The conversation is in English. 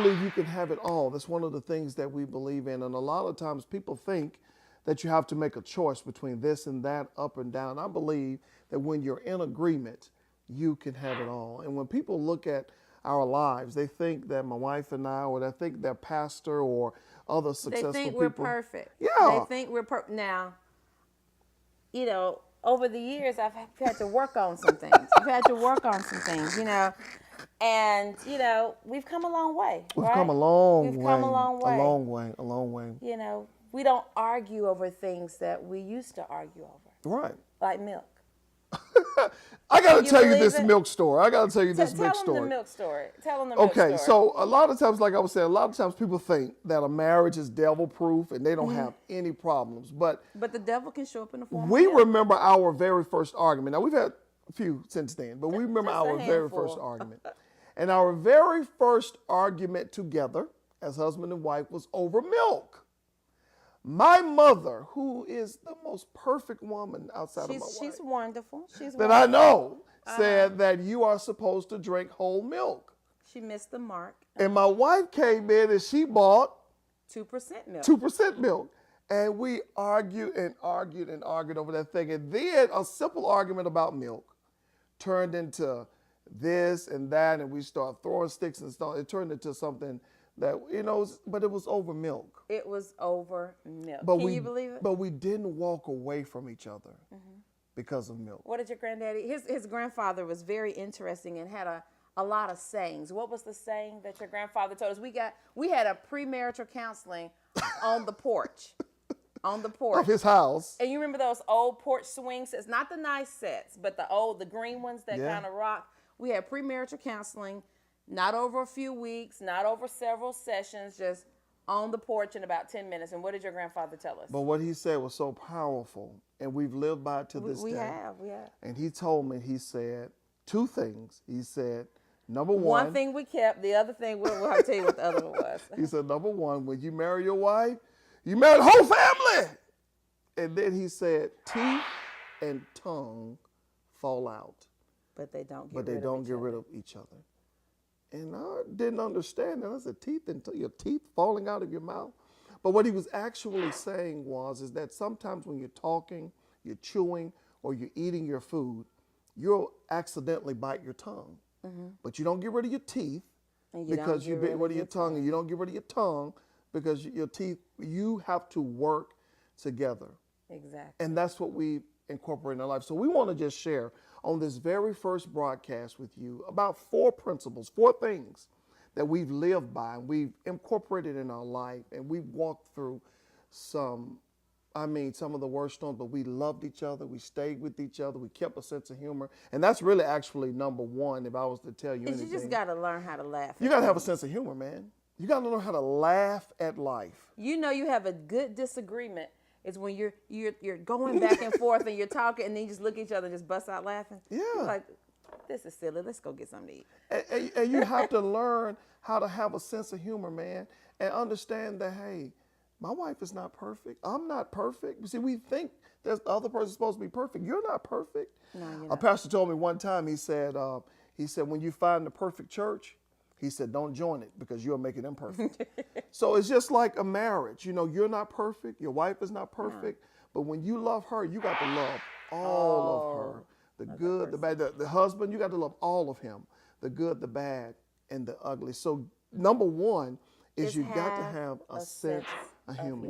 believe you can have it all. That's one of the things that we believe in. And a lot of times people think that you have to make a choice between this and that, up and down. I believe that when you're in agreement, you can have it all. And when people look at our lives, they think that my wife and I, or they think their pastor or other successful people. They think we're perfect. Yeah. They think we're perfect. Now, over the years, I've had to work on some things. We've had to work on some things, and, we've come a long way. We've come a long way. We've come a long way. A long way. A long way. We don't argue over things that we used to argue over. Right. Like milk. I got to tell you this it? milk story. I got to tell you this milk story. Tell them the milk story. Tell them the milk story. Okay, so a lot of times, like I was saying, a lot of times people think that a marriage is devil-proof and they don't have any problems. But the devil can show up in the form we of milk. remember our very first argument. Now, we've had a few since then, but we remember Just a our very handful. first argument. And our very first argument together as husband and wife was over milk. My mother, who is the most perfect woman outside of my wife. She's wonderful. She's that wonderful. I know, said that you are supposed to drink whole milk. She missed the mark. And my wife came in and she bought 2% milk. 2% milk. And we argued and argued and argued over that thing. And then a simple argument about milk turned into this and that, and we started throwing sticks and stuff. It turned into something that, but it was over milk. It was over milk. Can you believe it? But we didn't walk away from each other because of milk. What did your granddaddy? His grandfather was very interesting and had a lot of sayings. What was the saying that your grandfather told us? We had a premarital counseling on the porch. On the porch of his house. And you remember those old porch swing sets? Not the nice sets, but the green ones that kind of rock. We had premarital counseling, not over a few weeks, not over several sessions, just on the porch in about 10 minutes. And what did your grandfather tell us? But what he said was so powerful, and we've lived by it to this day. We have. And he told me, he said two things. He said, number one. One thing we kept, the other thing, we'll have to tell you what the other one was. He said, number one, when you marry your wife, you marry the whole family. And then he said, teeth and tongue fall out. But they don't get rid of each other. And I didn't understand that. I said, your teeth falling out of your mouth. But what he was actually saying is that sometimes when you're talking, you're chewing, or you're eating your food, you'll accidentally bite your tongue. But you don't get rid of your teeth because you get rid of your tongue, and you don't get rid of your tongue because your teeth, you have to work together. Exactly. And that's what we incorporate in our life. So we want to just share on this very first broadcast with you about 4 principles, 4 things that we've lived by and we've incorporated in our life. And we've walked through some of the worst storms, but we loved each other. We stayed with each other. We kept a sense of humor. And that's really actually number one, if I was to tell you anything. You just got to learn how to laugh. You got to have a sense of humor, man. You got to learn how to laugh at life. You have a good disagreement is when you're going back and forth and you're talking and then you just look at each other and just bust out laughing. Yeah. You're like, this is silly. Let's go get something to eat. And you have to learn how to have a sense of humor, man, and understand that, hey, my wife is not perfect. I'm not perfect. See, we think that the other person's supposed to be perfect. You're not perfect. No, you're A not. pastor told me one time, he said, when you find the perfect church, he said, don't join it because you'll make it imperfect. So it's just like a marriage. You're not perfect. Your wife is not perfect. No. But when you love her, you got to love all of her. The good, the bad. The husband, you got to love all of him. The good, the bad, and the ugly. So number one is you got to have a sense of humor.